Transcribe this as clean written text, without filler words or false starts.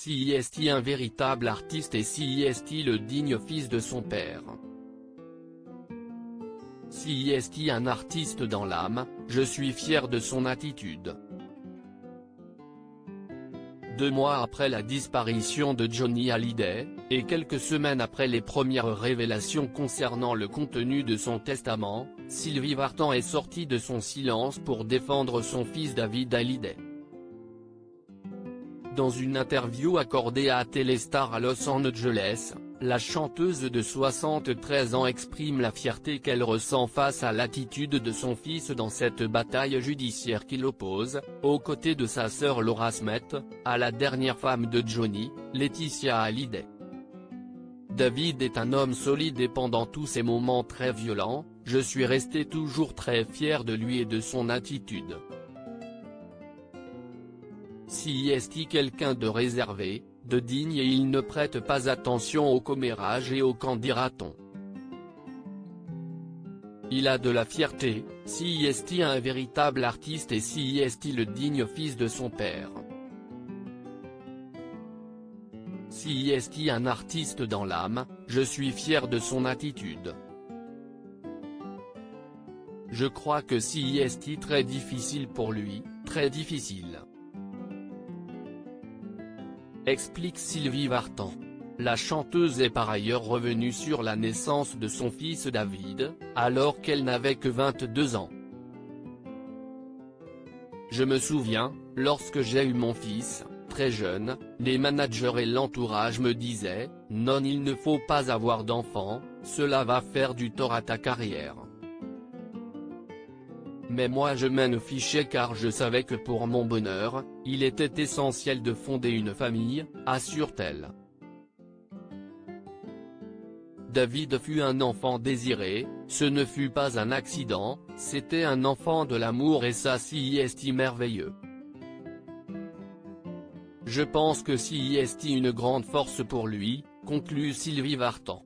CIST un véritable artiste et CIST le digne fils de son père. CIST un artiste dans l'âme, je suis fier de son attitude. 2 mois après la disparition de Johnny Hallyday, et quelques semaines après les premières révélations concernant le contenu de son testament, Sylvie Vartan est sortie de son silence pour défendre son fils David Hallyday. Dans une interview accordée à Téléstar à Los Angeles, la chanteuse de 73 ans exprime la fierté qu'elle ressent face à l'attitude de son fils dans cette bataille judiciaire qui l'oppose, aux côtés de sa sœur Laura Smith, à la dernière femme de Johnny, Laetitia Hallyday. David est un homme solide et pendant tous ces moments très violents, je suis resté toujours très fier de lui et de son attitude. CIST quelqu'un de réservé, de digne et il ne prête pas attention aux commérages et aux qu'en dira-t-on. Il a de la fierté, CIST un véritable artiste et CIST le digne fils de son père. CIST un artiste dans l'âme, je suis fier de son attitude. Je crois que CIST très difficile pour lui, très difficile. Explique Sylvie Vartan. La chanteuse est par ailleurs revenue sur la naissance de son fils David, alors qu'elle n'avait que 22 ans. Je me souviens, lorsque j'ai eu mon fils, très jeune, les managers et l'entourage me disaient « Non, il ne faut pas avoir d'enfant, cela va faire du tort à ta carrière ». Mais moi je m'en fichais car je savais que pour mon bonheur, il était essentiel de fonder une famille, assure-t-elle. David fut un enfant désiré, ce ne fut pas un accident, c'était un enfant de l'amour et ça CIST merveilleux. Je pense que CIST une grande force pour lui, conclut Sylvie Vartan.